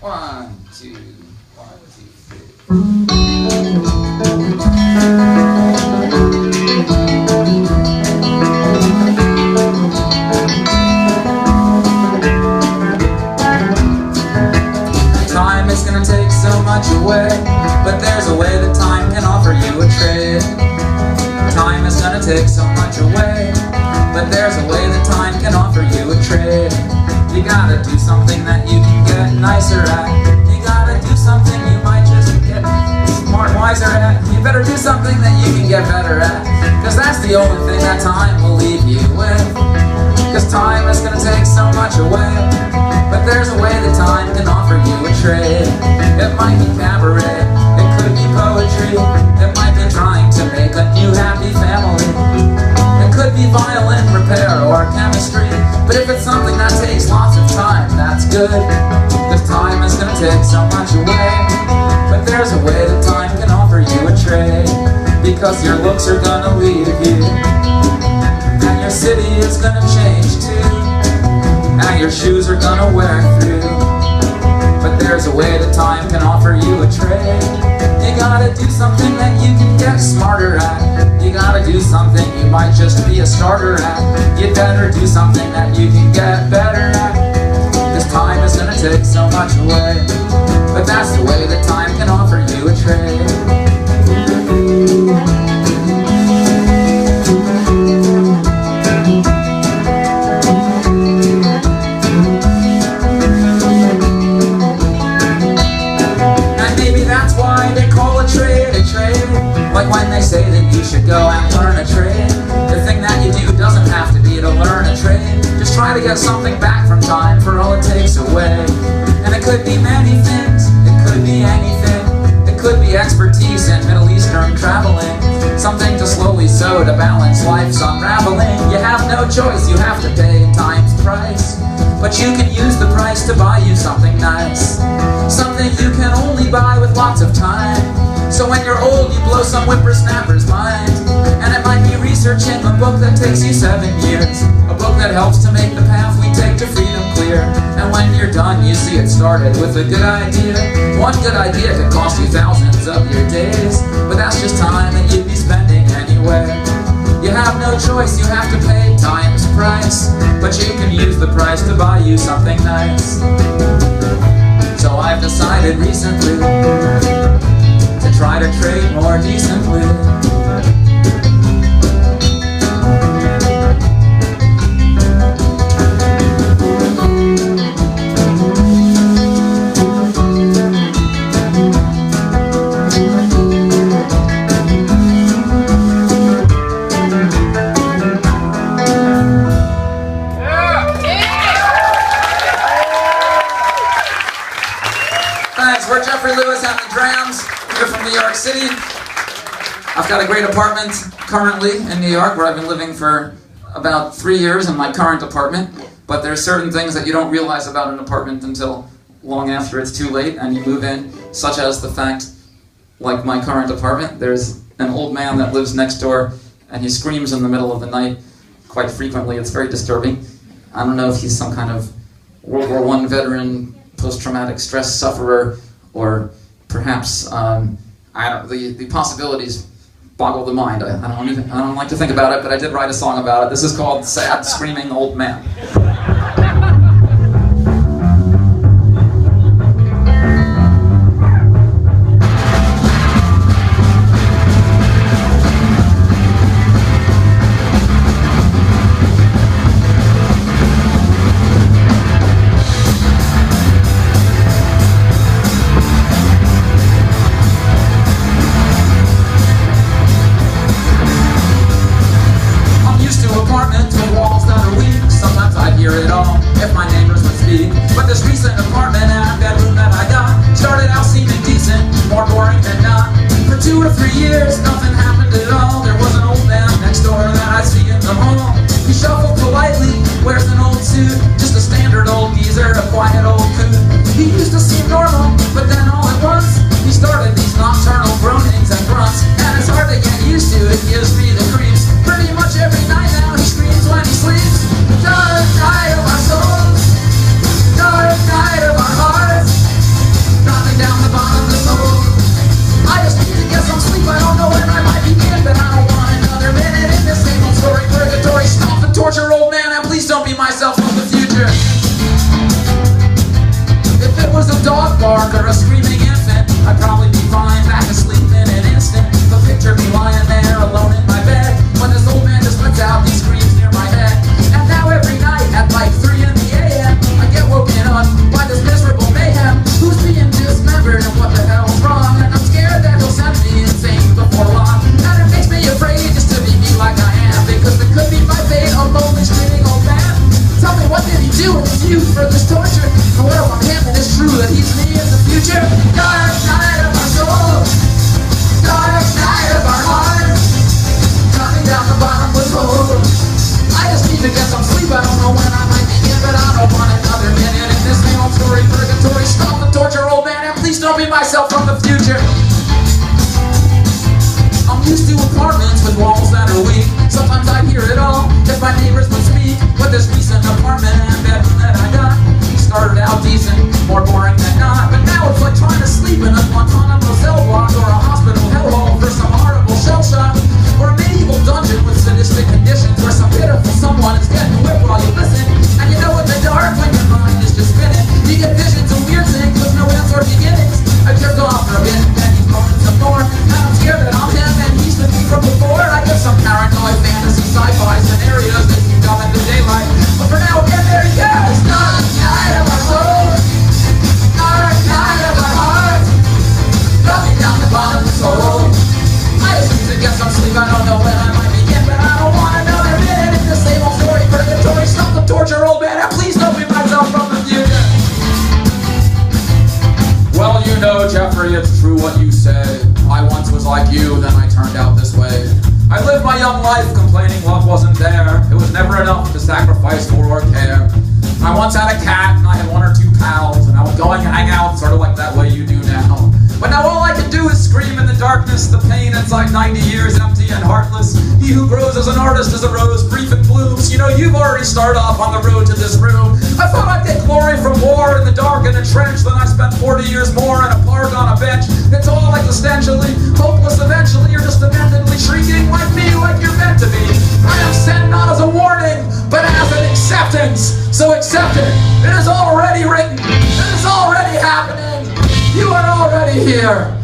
One, two, three. Time is gonna take so much away, but there's a way that time can offer you a trade. Time is gonna take so much away, but there's a way that time can offer you a trade. You gotta do something that you can get nicer at. You gotta do something you might just get smart, wiser at. You better do something that you can get better at, cause that's the only thing that time will leave you with. Cause time is gonna take so much away, but there's a way that time can offer you a trade. It might be cabaret, it could be poetry, it might be trying to make a new happy family. It could be violin repair or chemistry, but if it's something that takes lots of time, that's good. Cause time is gonna take so much away, but there's a way that time can offer you a trade. Because your looks are gonna leave you, and your city is gonna change too, and your shoes are gonna wear through. But there's a way that time can offer you a trade. You gotta do something that you can get smarter at. You gotta do something you might just be a starter at. You better do something that you can get better at. Cause time is gonna take so much away, but that's the way that time can offer you a trade. Like when they say that you should go and learn a trade. The thing that you do doesn't have to be to learn a trade. Just try to get something back from time for all it takes away. And it could be many things, it could be anything. It could be expertise in Middle Eastern traveling, something to slowly sew to balance life's unraveling. You have no choice, you have to pay time's price, but you can use the price to buy you something nice, something you can only buy with lots of time. So when you're old, you blow some whippersnapper's mind, and it might be researching a book that takes you 7 years, a book that helps to make the path we take to freedom clear. And when you're done, you see it started with a good idea. One good idea could cost you thousands of your days, but that's just time that you'd be spending anyway. You have no choice, you have to pay time's price, but you can use the price to buy you something nice. So I've decided recently to try to trade more decently. Thanks, we're Jeffrey Lewis and the Jrams. We're from New York City. I've got a great apartment currently in New York where I've been living for about 3 years in my current apartment, but there's certain things that you don't realize about an apartment until long after it's too late and you move in, such as the fact, like my current apartment, there's an old man that lives next door and he screams in the middle of the night quite frequently. It's very disturbing. I don't know if he's some kind of World War I veteran, post-traumatic stress sufferer, or perhaps the possibilities boggle the mind. I don't like to think about it, but I did write a song about it. This is called "Sad Screaming Old Man." But this recent apartment and bedroom that I got started out seeming decent, more boring than not. For 2 or 3 years, nothing happened at all. There was an old man next door that I see in the hall. He shuffled politely, wears an old suit, just a standard old geezer, a quiet old coot. He used to seem normal, but then all at once, he started these nocturnal groanings and grunts, and it's hard to get used to, it gives me the creeps. Pretty much every night now he screams when he sleeps. Dark night of our souls, dark night of our hearts. to get some sleep. I don't know when I might begin, but I don't want another minute in this same old story. Purgatory, stop the torture, old man, and please don't be myself from the future. I'm used to apartments with walls that are weak. Sometimes I hear it all if my neighbors would speak. But this recent apartment and bedroom that I got started out decent, more boring than not. But now it's like trying to sleep in a Guantanamo cell block, or a hospital hellhole for some horrible shell shock, or a medieval dungeon with sadistic conditions where some pitiful someone is getting whipped while you listen. And you know in the dark when your mind is just spinning, you get visions of weird things with no ends or beginnings. I drift off for a bit and then he's going some more. And I'm scared that I'm him and he's the me from before. I get some paranoid fantasy sci-fi scenarios that keep up in the daylight. But for now, again, there he goes. Dark night of my soul, dark night of my heart, dropping down the bottom of the soul. I just need to get some sleep. I don't know when I might begin, but I don't want another minute in the same old story. Purgatory, stop the torture, old man, and please don't be myself from the future. Well, you know, Jeffrey, it's true what you say. I once was like you, then I turned out this way. I lived my young life complaining love wasn't there. It was never enough to sacrifice for or care. I once had a cat, and I had one or two pals, and I would go and hang out sort of like that way you do now. But now all I can do is scream in the darkness, the pain inside 90 years, empty and heartless. He who grows as an artist is a rose, brief and blooms. You know, you've already started off on the road to this room. I thought I'd get glory from war in the dark and a trench, then I spent 40 years more in a park on a bench. It's all existentially, hopeless eventually. You're just dementedly shrieking like me, like you're meant to be. I am sent not as a warning, but as an acceptance. So accept it. It is already written. It is already happening. You are already here.